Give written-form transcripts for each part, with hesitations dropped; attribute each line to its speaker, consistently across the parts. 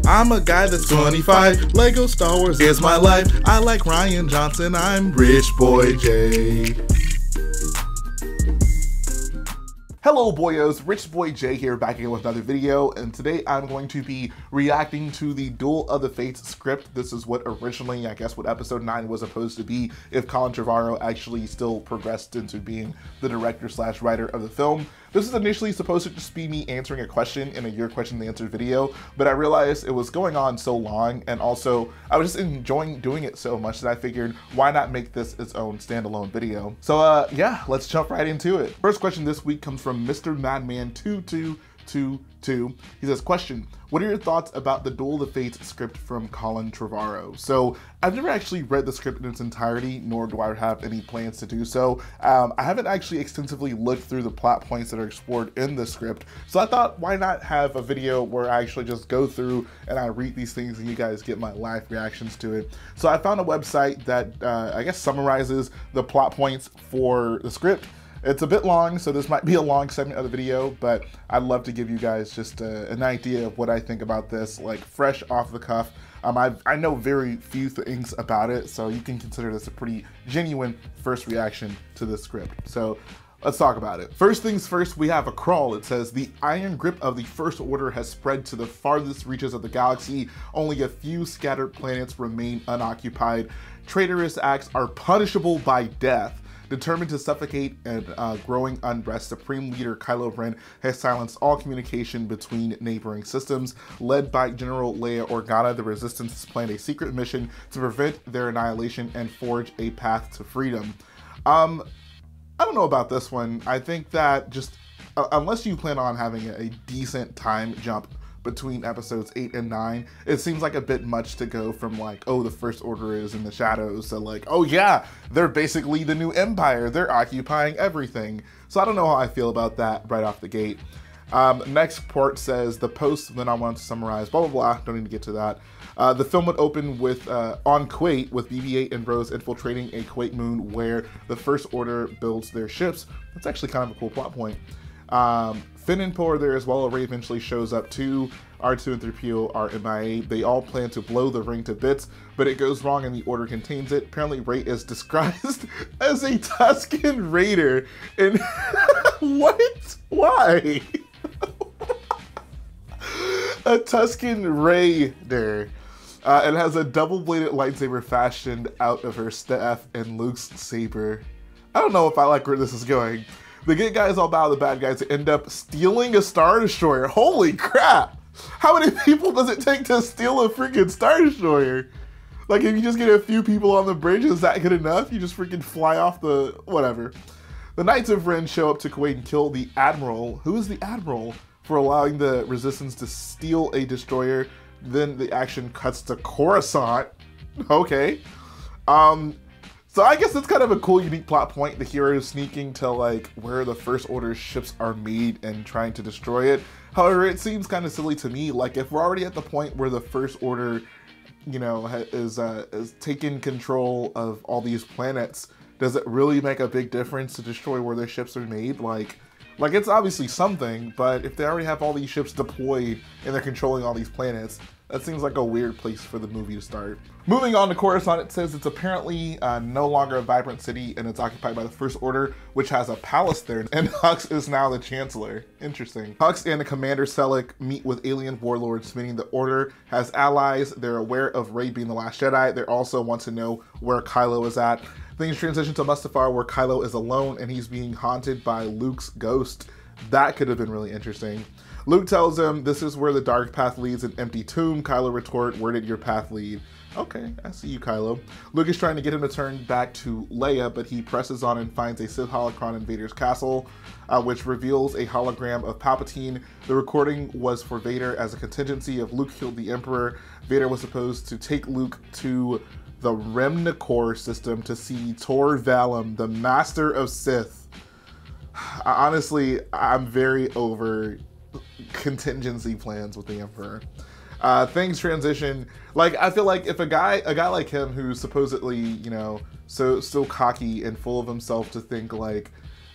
Speaker 1: I'm a guy that's 25. Lego Star Wars is my life. I like Ryan Johnson. I'm Rich Boy J. Hello boyos, Rich Boy J here, back again with another video, and today I'm going to be reacting to the Duel of the Fates script. This is what originally, I guess, what episode 9 was supposed to be if Colin Trevorrow actually still progressed into being the director/writer of the film. This is initially supposed to just be me answering a question in a Your Question and Answer video, but I realized it was going on so long, and also I was just enjoying doing it so much that I figured, why not make this its own standalone video? So yeah, let's jump right into it. First question this week comes from Mr. Madman 2222. He says, question, what are your thoughts about the Duel of the Fates script from Colin Trevorrow? So I've never actually read the script in its entirety, nor do I have any plans to do so. I haven't actually extensively looked through the plot points that are explored in the script, so I thought, why not have a video where I actually just go through and I read these things and you guys get my live reactions to it. So I found a website that I guess summarizes the plot points for the script. It's a bit long, so this might be a long segment of the video, but I'd love to give you guys just an idea of what I think about this, like fresh off the cuff. I know very few things about it, so you can consider this a pretty genuine first reaction to the script. So let's talk about it. First things first, we have a crawl. It says, the iron grip of the First Order has spread to the farthest reaches of the galaxy. Only a few scattered planets remain unoccupied. Traitorous acts are punishable by death. Determined to suffocate and growing unrest, Supreme Leader Kylo Ren has silenced all communication between neighboring systems. Led by General Leia Organa, the Resistance has planned a secret mission to prevent their annihilation and forge a path to freedom. I don't know about this one. I think that just, unless you plan on having a decent time jump between episodes 8 and 9, it seems like a bit much to go from like, oh, the First Order is in the shadows, to like, oh yeah, they're basically the new empire, they're occupying everything. So I don't know how I feel about that right off the gate. Next part says, the post, then I want to summarize, blah, blah, blah, don't need to get to that. The film would open with, on Kuwait, with BB-8 and Rose infiltrating a Kuwait moon where the First Order builds their ships. That's actually kind of a cool plot point. Finn and Poe are there as well. Rey eventually shows up too. R2 and 3PO are MIA. They all plan to blow the ring to bits, but it goes wrong and the Order contains it. Apparently Rey is disguised as a Tusken Raider. And what? Why? A Tusken Raider. It has a double-bladed lightsaber fashioned out of her staff and Luke's saber. I don't know if I like where this is going. The good guys all bow the bad guys to end up stealing a Star Destroyer. Holy crap! How many people does it take to steal a freaking Star Destroyer? Like, if you just get a few people on the bridge, is that good enough? You just freaking fly off the... whatever. The Knights of Ren show up to Kuwait and kill the Admiral. Who is the Admiral? For allowing the Resistance to steal a destroyer. Then the action cuts to Coruscant. Okay. So I guess it's kind of a cool, unique plot point. The hero is sneaking to like where the First Order ships are made and trying to destroy it. However, it seems kind of silly to me. Like, if we're already at the point where the First Order, you know, is taking control of all these planets, does it really make a big difference to destroy where their ships are made? Like it's obviously something, but if they already have all these ships deployed and they're controlling all these planets, that seems like a weird place for the movie to start. Moving on to Coruscant, it says it's apparently no longer a vibrant city and it's occupied by the First Order, which has a palace there, and Hux is now the Chancellor. Interesting. Hux and the Commander Selleck meet with alien warlords, meaning the Order has allies. They're aware of Rey being the last Jedi. They also want to know where Kylo is at. Things transition to Mustafar, where Kylo is alone and he's being haunted by Luke's ghost. That could have been really interesting. Luke tells him this is where the dark path leads, an empty tomb. Kylo retort, where did your path lead? Okay, I see you, Kylo. Luke is trying to get him to turn back to Leia, but he presses on and finds a Sith holocron in Vader's castle, which reveals a hologram of Palpatine. The recording was for Vader as a contingency if Luke killed the Emperor. Vader was supposed to take Luke to the Remnicor system to see Tor Valum, the Master of Sith. Honestly, I'm very over contingency plans with the Emperor. Things transition. Like, I feel like if a guy like him who's supposedly, you know, so cocky and full of himself to think like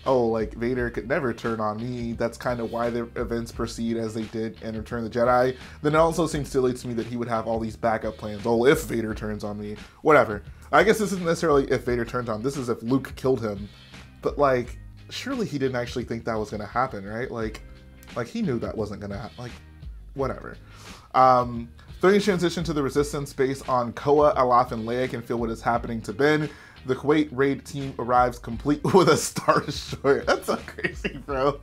Speaker 1: oh, like Vader could never turn on me. That's kind of why the events proceed as they did in Return of the Jedi. Then it also seems silly to me that he would have all these backup plans. Oh, if Vader turns on me, whatever. I guess this isn't necessarily if Vader turns on. This is if Luke killed him. But like, surely he didn't actually think that was gonna happen, right? Like he knew that wasn't gonna happen. Like, whatever. Things transition to the Resistance base on Koa. Alaf and Leia can feel what is happening to Ben. The Kuwait raid team arrives complete with a Star Destroyer. That's so crazy, bro.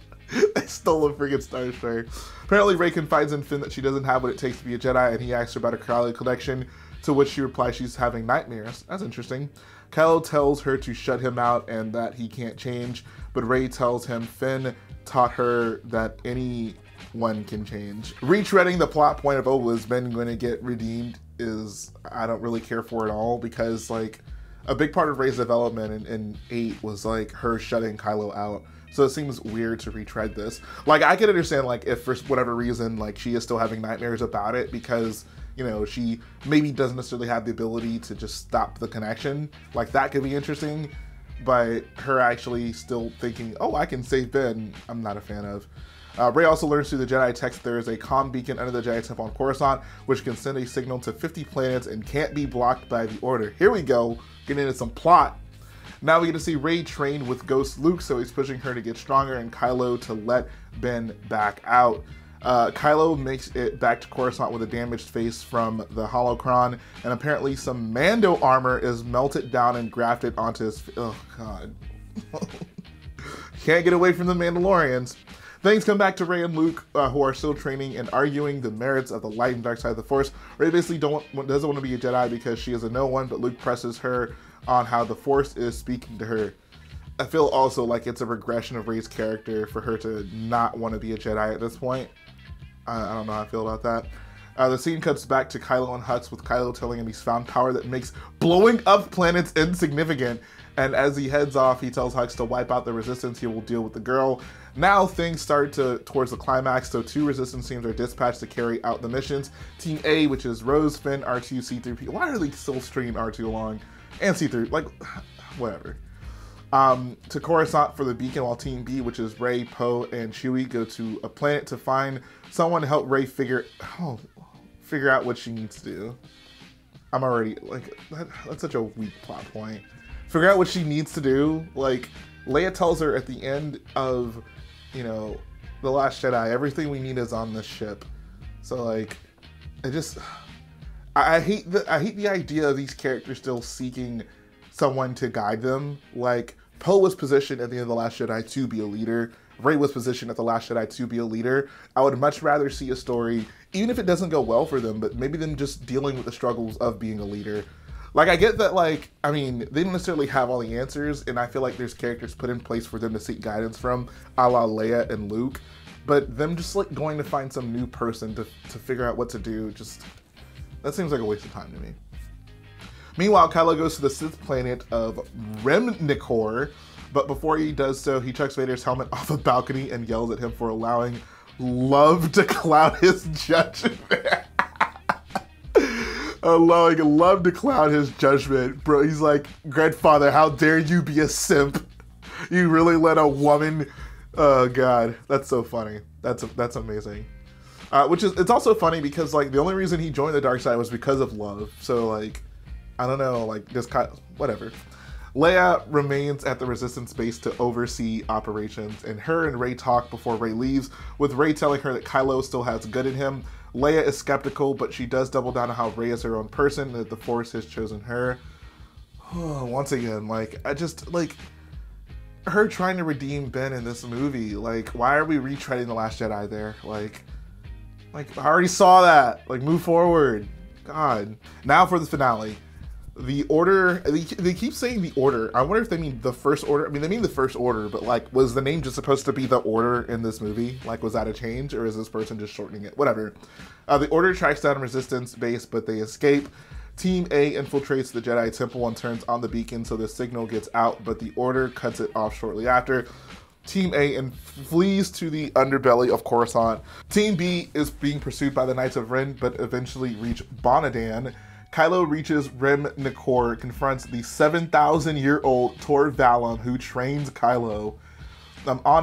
Speaker 1: They stole a freaking Star Destroyer. Apparently, Rey confides in Finn that she doesn't have what it takes to be a Jedi, and he asks her about a Kylo connection, to which she replies she's having nightmares. That's interesting. Kylo tells her to shut him out and that he can't change, but Rey tells him Finn taught her that anyone can change. Retreading the plot point of, oh, is Ben going to get redeemed is, I don't really care for at all, because like, a big part of Rey's development in 8 was like her shutting Kylo out. So it seems weird to retread this. Like, I can understand like if for whatever reason like she is still having nightmares about it because, you know, she maybe doesn't necessarily have the ability to just stop the connection. Like, that could be interesting. But her actually still thinking, oh, I can save Ben, I'm not a fan of. Rey also learns through the Jedi text there is a comm beacon under the Jedi Temple on Coruscant, which can send a signal to 50 planets and can't be blocked by the Order. Here we go, getting into some plot. Now we get to see Rey train with Ghost Luke, so he's pushing her to get stronger, and Kylo to let Ben back out. Kylo makes it back to Coruscant with a damaged face from the holocron, and apparently some Mando armor is melted down and grafted onto his... Oh, God. Can't get away from the Mandalorians. Things come back to Rey and Luke, who are still training and arguing the merits of the light and dark side of the Force. Rey basically doesn't want to be a Jedi because she is a no one, but Luke presses her on how the Force is speaking to her. I feel also like it's a regression of Rey's character for her to not want to be a Jedi at this point. I don't know how I feel about that. The scene cuts back to Kylo and Hux, with Kylo telling him he's found power that makes blowing up planets insignificant. And as he heads off, he tells Hux to wipe out the Resistance. He will deal with the girl. Now things start towards the climax, so 2 Resistance teams are dispatched to carry out the missions. Team A, which is Rose, Finn, R2, C3P. Why are they still stringing R2 along? And C3, like, whatever. To Coruscant for the beacon, while Team B, which is Rey, Poe, and Chewie, go to a planet to find someone to help Rey figure out what she needs to do. I'm already, like, that's such a weak plot point. Figure out what she needs to do. Like, Leia tells her at the end of, you know, The Last Jedi, everything we need is on this ship. So, like, I hate the idea of these characters still seeking someone to guide them. Like, Poe was positioned at the end of The Last Jedi to be a leader. Rey was positioned at The Last Jedi to be a leader. I would much rather see a story, even if it doesn't go well for them, but maybe them just dealing with the struggles of being a leader. Like, I get that, like, I mean, they don't necessarily have all the answers, and I feel like there's characters put in place for them to seek guidance from, a la Leia and Luke, but them just, like, going to find some new person to figure out what to do, just, that seems like a waste of time to me. Meanwhile, Kylo goes to the Sith planet of Remnicor, but before he does so, he chucks Vader's helmet off a balcony and yells at him for allowing love to cloud his judgment. Allowing love to cloud his judgment. Bro, he's like, grandfather, how dare you be a simp? You really let a woman... Oh, God. That's so funny. That's amazing. It's also funny because, like, the only reason he joined the dark side was because of love. So, like, I don't know, like, just kind of, whatever. Leia remains at the Resistance base to oversee operations, and her and Rey talk before Rey leaves, with Rey telling her that Kylo still has good in him. Leia is skeptical, but she does double down on how Rey is her own person, and that the Force has chosen her. Once again, like, I just, like, her trying to redeem Ben in this movie, like, why are we retreading The Last Jedi there? Like, I already saw that. Like, move forward. God. Now for the finale. The Order, they keep saying the Order. I wonder if they mean the First Order. I mean, they mean the First Order, but, like, was the name just supposed to be the Order in this movie? Like, was that a change, or is this person just shortening it? Whatever. The Order tracks down a Resistance base, but they escape. Team A infiltrates the Jedi Temple and turns on the beacon, so the signal gets out, but the Order cuts it off shortly after. Team A flees to the underbelly of Coruscant. Team B is being pursued by the Knights of Ren, but eventually reach Bonadan. Kylo reaches Remnicor, confronts the 7,000-year-old Tor Valum, who trains Kylo. Bonadan,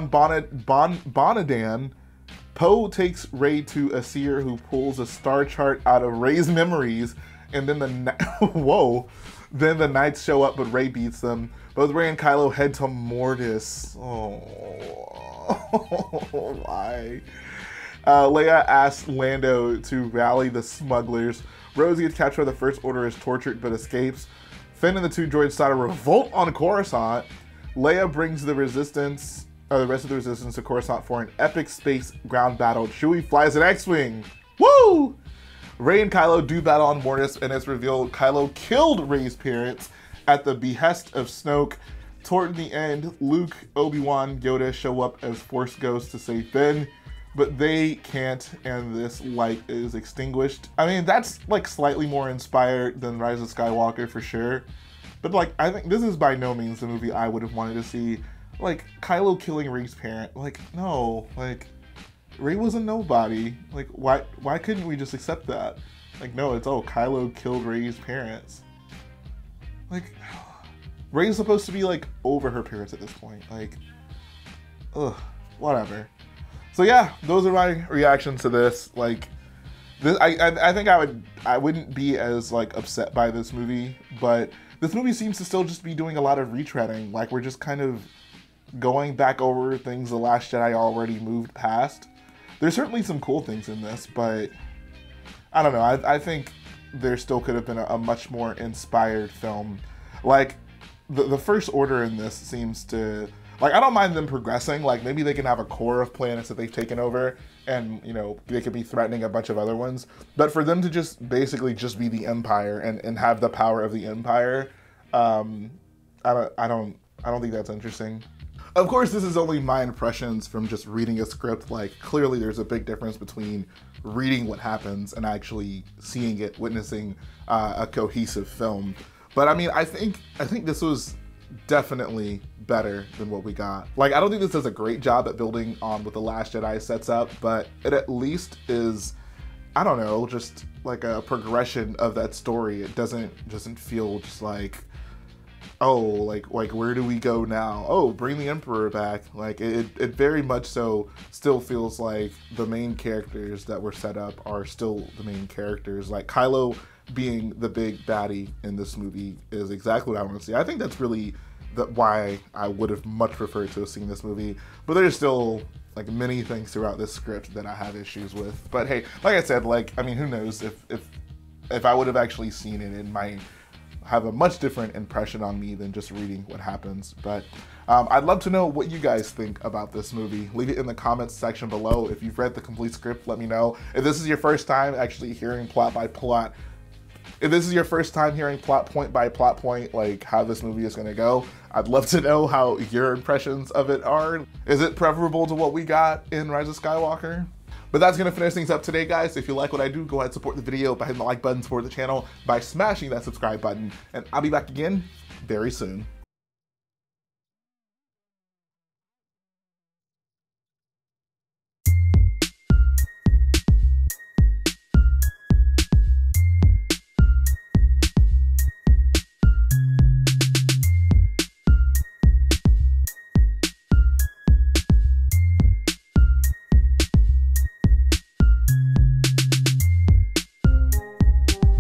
Speaker 1: Poe takes Rey to a seer who pulls a star chart out of Rey's memories, and then then the Knights show up, but Rey beats them. Both Rey and Kylo head to Mortis. Oh, why? Leia asks Lando to rally the smugglers. Rose gets captured by the First Order, is tortured but escapes. Finn and the two droids start a revolt on Coruscant. Leia brings the rest of the Resistance to Coruscant for an epic space ground battle. Chewie flies an X-Wing. Woo! Rey and Kylo do battle on Mortis, and it's revealed Kylo killed Rey's parents at the behest of Snoke. Toward the end, Luke, Obi-Wan, Yoda show up as Force ghosts to save Finn, but they can't, and this light is extinguished. I mean, that's like slightly more inspired than Rise of Skywalker for sure, but like, I think this is by no means the movie I would have wanted to see. Like, Kylo killing Rey's parent, like, no, like, Rey was a nobody. Like, why couldn't we just accept that? Like, no, it's, oh, Kylo killed Rey's parents. Like, Rey's supposed to be, like, over her parents at this point. Like, ugh, whatever. So yeah, those are my reactions to this. Like, this, I think I wouldn't be as, like, upset by this movie, but this movie seems to still just be doing a lot of retreading. Like, we're just kind of going back over things The Last Jedi already moved past. There's certainly some cool things in this, but I don't know. I think there still could have been a much more inspired film. Like, the First Order in this seems to, like, I don't mind them progressing. Like, maybe they can have a core of planets that they've taken over, and, you know, they could be threatening a bunch of other ones. But for them to just basically just be the Empire and have the power of the Empire, I don't think that's interesting. Of course, this is only my impressions from just reading a script. Like, clearly there's a big difference between reading what happens and actually seeing it, witnessing a cohesive film. But I mean, I think this was definitely better than what we got. Like, I don't think this does a great job at building on what The Last Jedi sets up, but it at least is, I don't know, just like a progression of that story. It doesn't feel just like, oh, like where do we go now? Oh, bring the Emperor back. Like, it very much so still feels like the main characters that were set up are still the main characters. Like, Kylo being the big baddie in this movie is exactly what I want to see. I think that's really why I would have much preferred to have seen this movie. But there's still like many things throughout this script that I have issues with. But hey, like I said, like, I mean, who knows if I would have actually seen it, it might have a much different impression on me than just reading what happens. But I'd love to know what you guys think about this movie. Leave it in the comments section below. If you've read the complete script, let me know. If this is your first time actually hearing plot by plot, if this is your first time hearing plot point by plot point, like how this movie is gonna go, I'd love to know how your impressions of it are. Is it preferable to what we got in Rise of Skywalker? But that's gonna finish things up today, guys. If you like what I do, go ahead and support the video by hitting the like button, support the channel by smashing that subscribe button, and I'll be back again very soon.